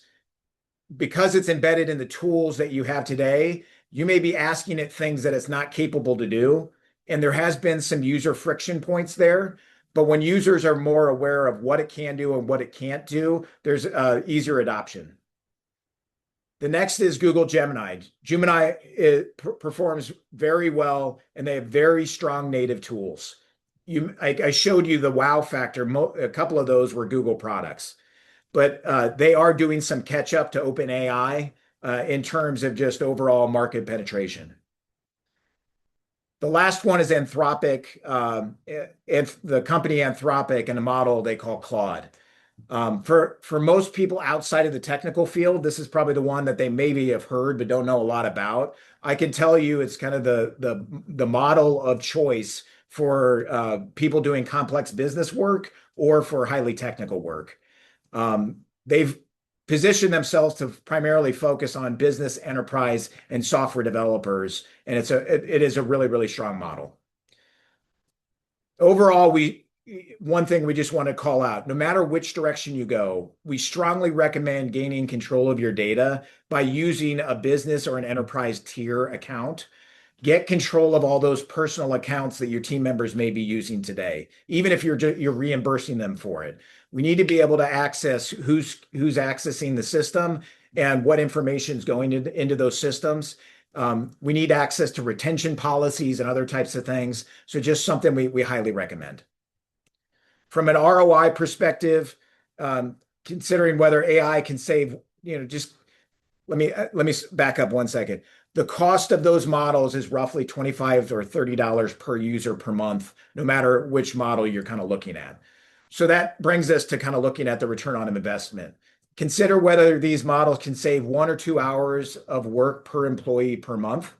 because it's embedded in the tools that you have today, you may be asking it things that it's not capable to do. And there has been some user friction points there. But when users are more aware of what it can do and what it can't do, there's easier adoption. The next is Google Gemini. Gemini performs very well, and they have very strong native tools. I showed you the wow factor. A couple of those were Google products. But they are doing some catch up to OpenAI in terms of just overall market penetration. The last one is Anthropic, and the company Anthropic and a model they call Claude. For most people outside of the technical field, this is probably the one that they maybe have heard but don't know a lot about. I can tell you it's kind of the model of choice for people doing complex business work or for highly technical work. They've positioned themselves to primarily focus on business, enterprise, and software developers, and it is a really, really strong model. Overall, one thing we just want to call out, no matter which direction you go, we strongly recommend gaining control of your data by using a business or an enterprise tier account. Get control of all those personal accounts that your team members may be using today, even if you're reimbursing them for it. We need to be able to access who's accessing the system and what information is going into those systems. We need access to retention policies and other types of things. So just something we highly recommend. From an ROI perspective, considering whether AI can save, just let me back up 1 second. The cost of those models is roughly $25 or $30 per user per month, no matter which model you're kind of looking at. So that brings us to kind of looking at the return on investment. Consider whether these models can save 1 or 2 hours of work per employee per month.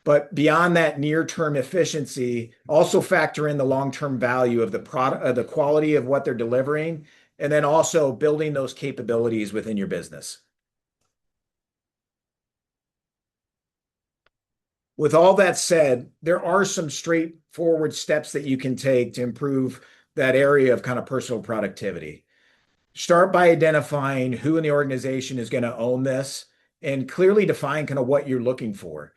But beyond that near-term efficiency, also factor in the long-term value of the product, the quality of what they're delivering, and then also building those capabilities within your business. With all that said, there are some straightforward steps that you can take to improve that area of kind of personal productivity. Start by identifying who in the organization is going to own this and clearly define kind of what you're looking for.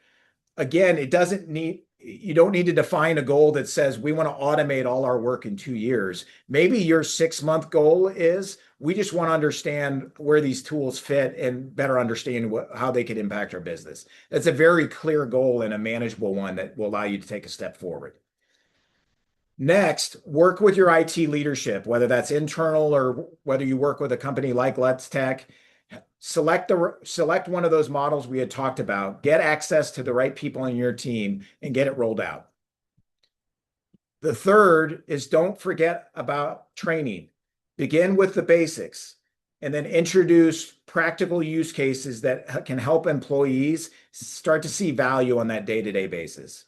Again, you don't need to define a goal that says we want to automate all our work in 2 years. Maybe your 6-month goal is we just want to understand where these tools fit and better understand how they could impact our business. That's a very clear goal and a manageable one that will allow you to take a step forward. Next, work with your IT leadership, whether that's internal or whether you work with a company like Lutz Tech. Select one of those models we had talked about, get access to the right people on your team, and get it rolled out. The third is don't forget about training. Begin with the basics and then introduce practical use cases that can help employees start to see value on that day-to-day basis.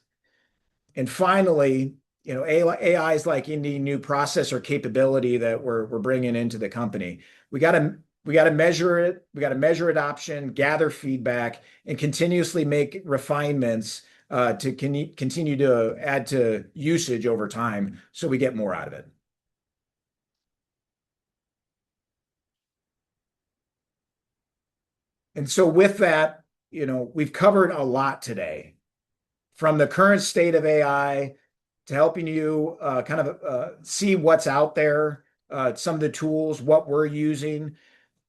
And finally, AI is like any new process or capability that we're bringing into the company. We got to measure it. We got to measure adoption, gather feedback, and continuously make refinements to continue to add to usage over time so we get more out of it. And so with that, we've covered a lot today, from the current state of AI to helping you kind of see what's out there, some of the tools, what we're using,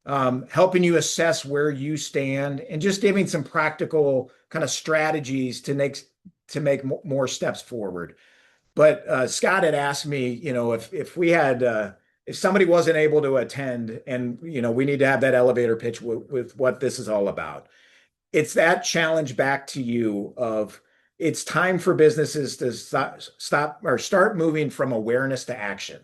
helping you assess where you stand, and just giving some practical kind of strategies to make more steps forward. But Scott had asked me, if somebody wasn't able to attend, and we need to have that elevator pitch with what this is all about. It's that challenge back to you of it's time for businesses to stop or start moving from awareness to action.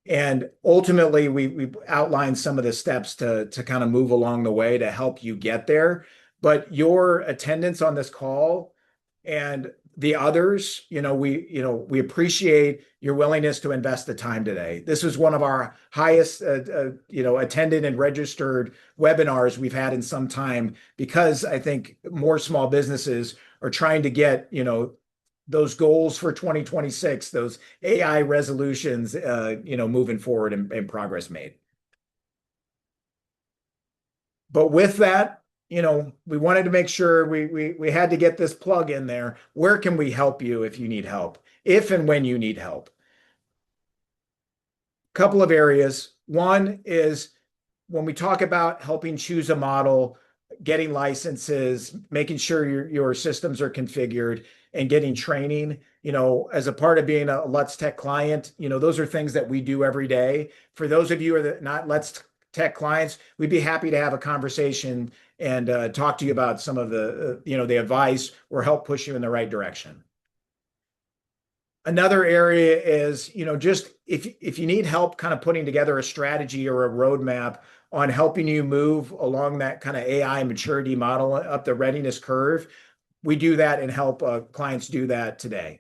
And ultimately, we outlined some of the steps to kind of move along the way to help you get there. But your attendance on this call and the others, we appreciate your willingness to invest the time today. This was one of our highest, attended and registered webinars we've had in some time, because I think more small businesses are trying to get, those goals for 2026, those AI resolutions, moving forward and progress made. But with that, we wanted to make sure we had to get this plug in there. Where can we help you if you need help, if and when you need help? Couple of areas. One is when we talk about helping choose a model, getting licenses, making sure your systems are configured, and getting training, as a part of being a Lutz Tech client, those are things that we do every day. For those of you who are not Lutz Tech clients, we'd be happy to have a conversation and talk to you about some of the advice or help push you in the right direction. Another area is, just if you need help kind of putting together a strategy or a roadmap on helping you move along that kind of AI maturity model up the readiness curve, we do that and help clients do that today.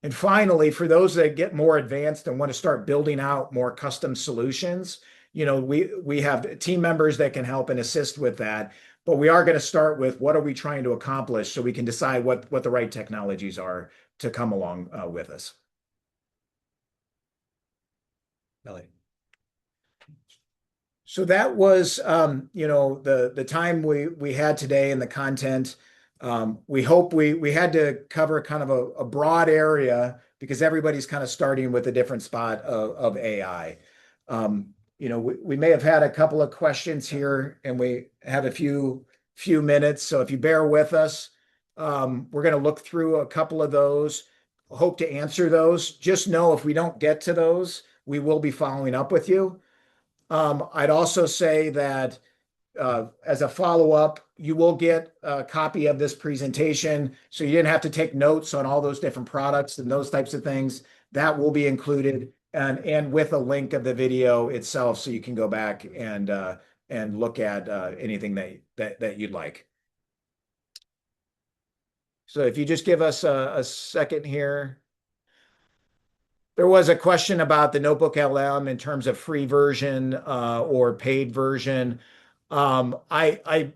And finally, for those that get more advanced and want to start building out more custom solutions, we have team members that can help and assist with that. But we are going to start with what are we trying to accomplish so we can decide what the right technologies are to come along with us. Ellie. So that was, the time we had today and the content. We hope we had to cover kind of a broad area because everybody's kind of starting with a different spot of AI. We may have had a couple of questions here, and we have a few minutes. So if you bear with us, we're going to look through a couple of those. Hope to answer those. Just know if we don't get to those, we will be following up with you. I'd also say that as a follow-up, you will get a copy of this presentation, so you didn't have to take notes on all those different products and those types of things. That will be included, and with a link of the video itself, so you can go back and look at anything that you'd like. So if you just give us a second here. There was a question about the Notebook LM in terms of free version or paid version. I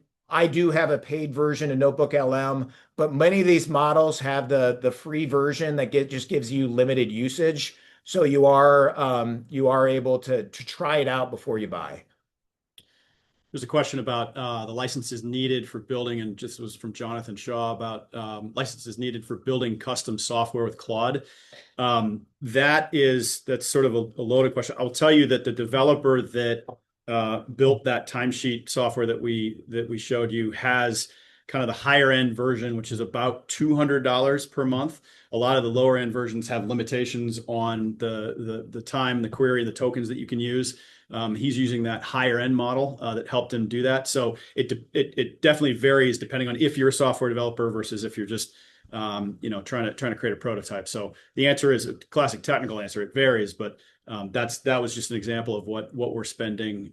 do have a paid version of Notebook LM, but many of these models have the free version that just gives you limited usage. So you are able to try it out before you buy. There's a question about the licenses needed for building, and this was from Jonathan Shaw about licenses needed for building custom software with Claude. That's sort of a loaded question. I'll tell you that the developer that built that timesheet software that we showed you has kind of the higher end version, which is about $200 per month. A lot of the lower end versions have limitations on the time, the query, the tokens that you can use. He's using that higher end model that helped him do that. So it definitely varies depending on if you're a software developer versus if you're just trying to create a prototype. So the answer is a classic technical answer. It varies, but that was just an example of what we're spending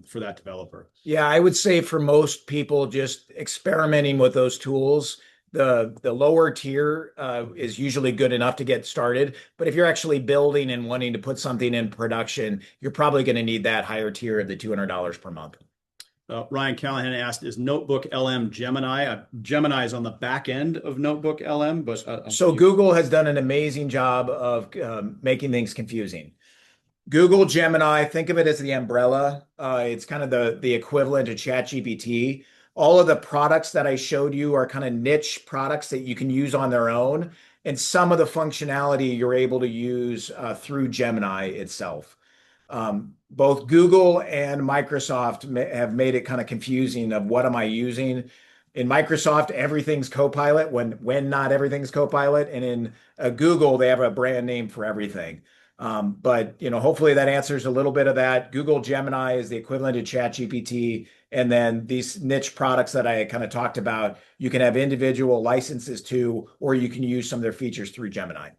for that developer. Yeah, I would say for most people, just experimenting with those tools, the lower tier is usually good enough to get started. But if you're actually building and wanting to put something in production, you're probably going to need that higher tier of the $200 per month. Ryan Callahan asked, is Notebook LM Gemini? Gemini is on the back end of Notebook LM, but so Google has done an amazing job of making things confusing. Google Gemini, think of it as the umbrella. It's kind of the equivalent to ChatGPT. All of the products that I showed you are kind of niche products that you can use on their own. And some of the functionality you're able to use through Gemini itself. Both Google and Microsoft have made it kind of confusing of what am I using. In Microsoft, everything's Copilot when not everything's Copilot. And in Google, they have a brand name for everything. But hopefully that answers a little bit of that. Google Gemini is the equivalent to ChatGPT. And then these niche products that I kind of talked about, you can have individual licenses to, or you can use some of their features through Gemini.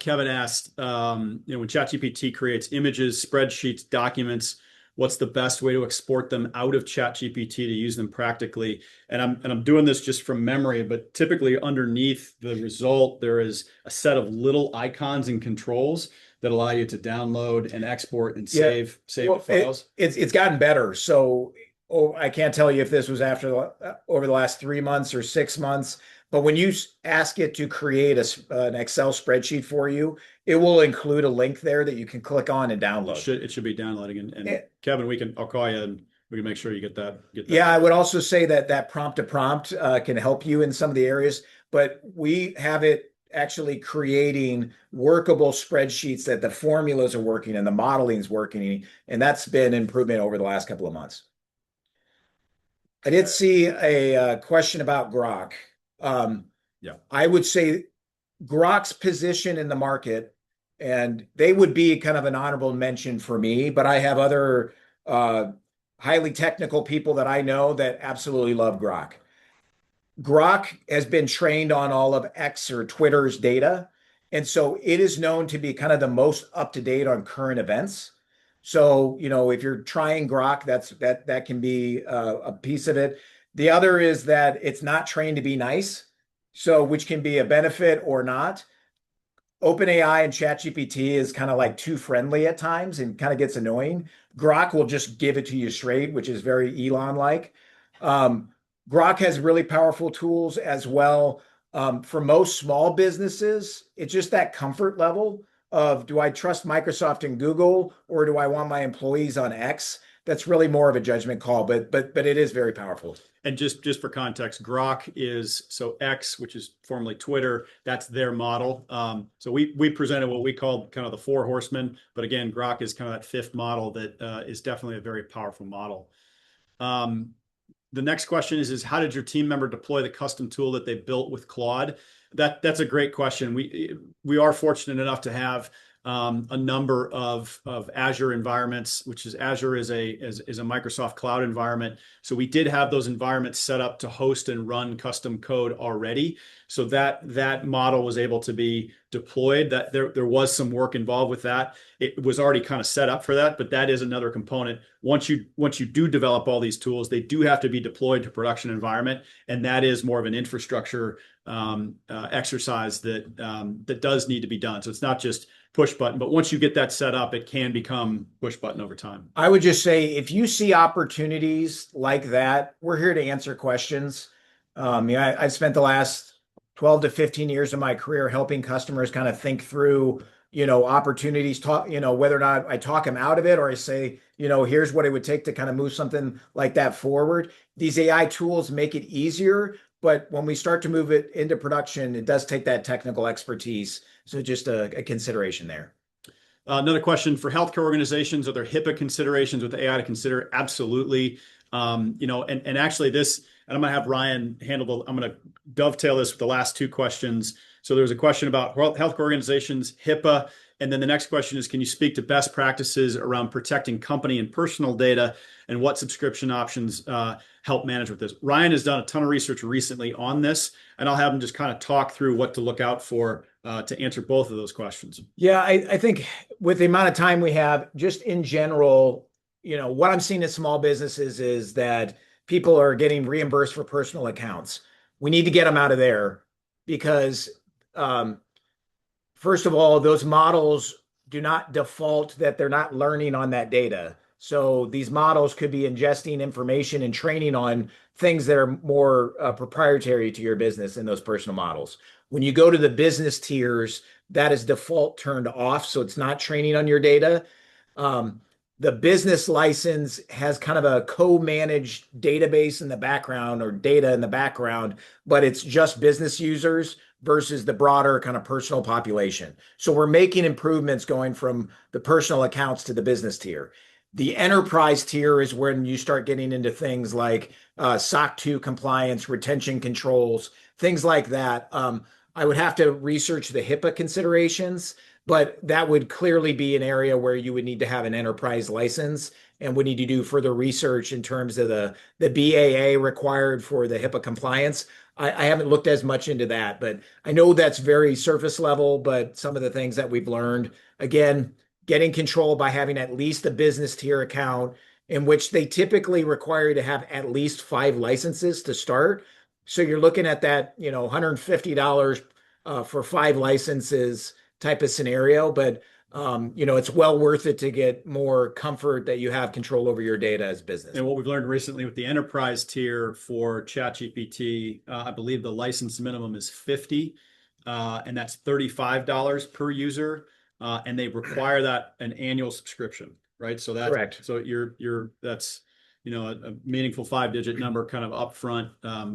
Kevin asked, when ChatGPT creates images, spreadsheets, documents, what's the best way to export them out of ChatGPT to use them practically? And I'm doing this just from memory, but typically underneath the result, there is a set of little icons and controls that allow you to download and export and save the files. It's gotten better. So I can't tell you if this was over the last 3 months or 6 months, but when you ask it to create an Excel spreadsheet for you, it will include a link there that you can click on and download. It should be downloading. And Kevin, I'll call you and we can make sure you get that. Yeah, I would also say that prompt to prompt can help you in some of the areas, but we have it actually creating workable spreadsheets that the formulas are working and the modeling is working. And that's been improvement over the last couple of months. I did see a question about Grok. I would say Grok's position in the market, and they would be kind of an honorable mention for me, but I have other highly technical people that I know that absolutely love Grok. Grok has been trained on all of X or Twitter's data, And so it is known to be kind of the most up to date on current events. So, if you're trying Grok, that can be a piece of it. The other is that it's not trained to be nice, so which can be a benefit or not. OpenAI and ChatGPT is kind of like too friendly at times and kind of gets annoying. Grok will just give it to you straight, which is very Elon-like. Um, Grok has really powerful tools as well. For most small businesses, it's just that comfort level of, do I trust Microsoft and Google, or do I want my employees on X? That's really more of a judgment call, but it is very powerful. And just for context, Grok is so X, which is formerly Twitter. That's their model. So we presented what we called kind of the four horsemen, but again, Grok is kind of that fifth model that is definitely a very powerful model. The next question is how did your team member deploy the custom tool that they built with Claude? That's a great question. We are fortunate enough to have a number of Azure environments, which is Azure is a Microsoft cloud environment. So we did have those environments set up to host and run custom code already. So that model was able to be deployed. That there was some work involved with that. It was already kind of set up for that, but that is another component. Once you do develop all these tools, they do have to be deployed to production environment, and that is more of an infrastructure exercise that does need to be done. So it's not just push button, but once you get that set up, it can become push button over time. I would just say, if you see opportunities like that, we're here to answer questions. I've spent the last 12 to 15 years of my career helping customers kind of think through, opportunities, whether or not I talk them out of it or I say, here's what it would take to kind of move something like that forward. These AI tools make it easier, but when we start to move it into production, it does take that technical expertise. So just a consideration there. Another question for healthcare organizations: are there HIPAA considerations with AI to consider? Absolutely. And actually this, and I'm going to have Ryan handle I'm going to dovetail this with the last two questions. So there's a question about healthcare organizations, HIPAA, and then the next question is, can you speak to best practices around protecting company and personal data, and what subscription options help manage with this? Ryan has done a ton of research recently on this, and I'll have him just kind of talk through what to look out for to answer both of those questions. Yeah, I think with the amount of time we have, just in general, what I'm seeing in small businesses is that people are getting reimbursed for personal accounts. We need to get them out of there because, first of all, those models do not default that they're not learning on that data. So these models could be ingesting information and training on things that are more proprietary to your business in those personal models. When you go to the business tiers, that is default turned off, so it's not training on your data. The business license has kind of a co-managed database in the background or data in the background, but it's just business users versus the broader kind of personal population. So we're making improvements going from the personal accounts to the business tier. The enterprise tier is when you start getting into things like SOC 2 compliance, retention controls, things like that. I would have to research the HIPAA considerations, but that would clearly be an area where you would need to have an enterprise license and would need to do further research in terms of the BAA required for the HIPAA compliance. I haven't looked as much into that, but I know that's very surface level, but some of the things that we've learned, again, getting control by having at least a business tier account in which they typically require you to have at least 5 licenses to start. So you're looking at that, $150 for 5 licenses type of scenario, but it's well worth it to get more comfort that you have control over your data as business. And what we've learned recently with the enterprise tier for ChatGPT, I believe the license minimum is 50, and that's $35 per user, and they require that an annual subscription, right? So that's correct. So that's a meaningful 5-digit number kind of upfront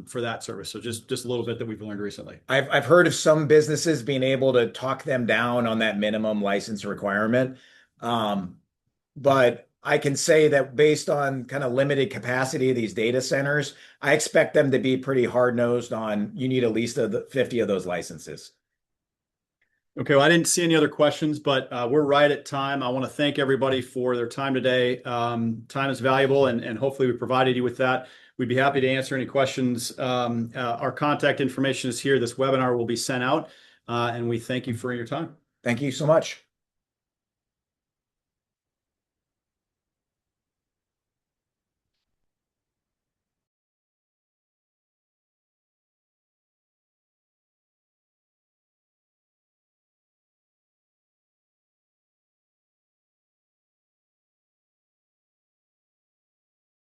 for that service. So just a little bit that we've learned recently. I've heard of some businesses being able to talk them down on that minimum license requirement. But I can say that based on kind of limited capacity of these data centers, I expect them to be pretty hard-nosed on you need at least 50 of those licenses. Okay, well, I didn't see any other questions, but we're right at time. I want to thank everybody for their time today. Time is valuable, and hopefully we provided you with that. We'd be happy to answer any questions. Our contact information is here. This webinar will be sent out and we thank you for your time. Thank you so much.